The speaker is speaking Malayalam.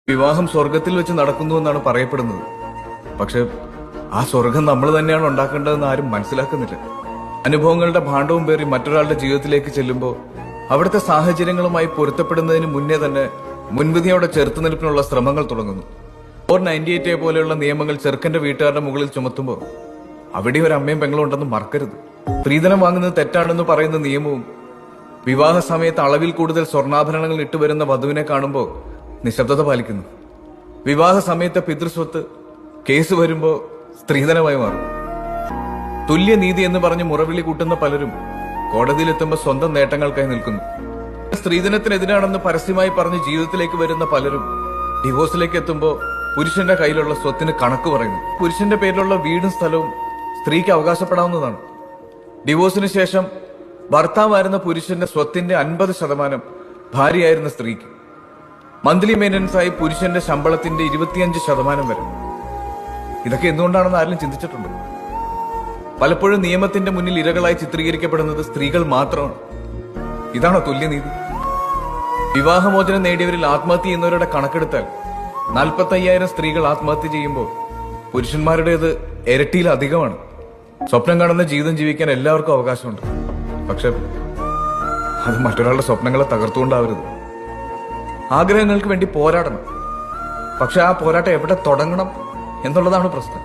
വിവാഹം സ്വർഗത്തിൽ വെച്ച് നടക്കുന്നു എന്നാണ് പറയപ്പെടുന്നത്. പക്ഷെ ആ സ്വർഗം നമ്മൾ തന്നെയാണ് ഉണ്ടാക്കേണ്ടതെന്ന് ആരും മനസ്സിലാക്കുന്നില്ല. അനുഭവങ്ങളുടെ ഭാണ്ഡവും പേറി മറ്റൊരാളുടെ ജീവിതത്തിലേക്ക് ചെല്ലുമ്പോൾ അവിടുത്തെ സാഹചര്യങ്ങളുമായി പൊരുത്തപ്പെടുന്നതിന് മുന്നേ തന്നെ മുൻവിധിയോടെ ചെറുത്തുനിൽപ്പിനുള്ള ശ്രമങ്ങൾ തുടങ്ങുന്നു. 98A പോലെയുള്ള നിയമങ്ങൾ ചെറുക്കന്റെ വീട്ടുകാരുടെ മുകളിൽ ചുമത്തുമ്പോൾ അവിടെ ഒരു അമ്മയും പെങ്ങളും ഉണ്ടെന്ന് മറക്കരുത്. സ്ത്രീധനം വാങ്ങുന്നത് തെറ്റാണെന്ന് പറയുന്ന നിയമവും വിവാഹ സമയത്ത് അളവിൽ കൂടുതൽ സ്വർണ്ണാഭരണങ്ങൾ ഇട്ടുവരുന്ന വധുവിനെ കാണുമ്പോൾ നിശബ്ദത പാലിക്കുന്നു. വിവാഹ സമയത്തെ പിതൃസ്വത്ത് കേസ് വരുമ്പോ സ്ത്രീധനമായി മാറും. തുല്യനീതി എന്ന് പറഞ്ഞ് മുറവിളി കൂട്ടുന്ന പലരും കോടതിയിലെത്തുമ്പോൾ സ്വന്തം നേട്ടങ്ങൾക്കായി നിൽക്കുന്നു. സ്ത്രീധനത്തിനെതിരാണെന്ന് പരസ്യമായി പറഞ്ഞ് ജീവിതത്തിലേക്ക് വരുന്ന പലരും ഡിവോഴ്സിലേക്ക് എത്തുമ്പോൾ പുരുഷന്റെ കയ്യിലുള്ള സ്വത്തിന് കണക്ക് പറയുന്നു. പുരുഷന്റെ പേരിലുള്ള വീടും സ്ഥലവും സ്ത്രീക്ക് അവകാശപ്പെടാവുന്നതാണ്. ഡിവോഴ്സിന് ശേഷം ഭർത്താവായിരുന്ന പുരുഷന്റെ സ്വത്തിന്റെ 50% ഭാര്യയായിരുന്ന സ്ത്രീക്ക്. മന്ത്ലി മെയിൻ്റനൻസായി പുരുഷന്റെ ശമ്പളത്തിന്റെ 25% വരെ. ഇതൊക്കെ എന്തുകൊണ്ടാണെന്ന് ആരെങ്കിലും ചിന്തിച്ചിട്ടുണ്ടോ? പലപ്പോഴും നിയമത്തിന്റെ മുന്നിൽ ഇരകളായി ചിത്രീകരിക്കപ്പെടുന്നത് സ്ത്രീകൾ മാത്രമാണ്. ഇതാണോ തുല്യനീതി? വിവാഹമോചനം നേടിയവരിൽ ആത്മഹത്യ ചെയ്യുന്നവരുടെ കണക്കെടുത്താൽ 45,000 സ്ത്രീകൾ ആത്മഹത്യ ചെയ്യുമ്പോൾ പുരുഷന്മാരുടേത് ഇരട്ടിയിലധികമാണ്. സ്വപ്നം കാണുന്ന ജീവിതം ജീവിക്കാൻ എല്ലാവർക്കും അവകാശമുണ്ട്. പക്ഷെ അത് മറ്റൊരാളുടെ സ്വപ്നങ്ങളെ തകർത്തുകൊണ്ടാവരുത്. ആഗ്രഹങ്ങൾക്ക് വേണ്ടി പോരാടണം. പക്ഷെ ആ പോരാട്ടം എവിടെ തുടങ്ങണം എന്നുള്ളതാണ് പ്രശ്നം.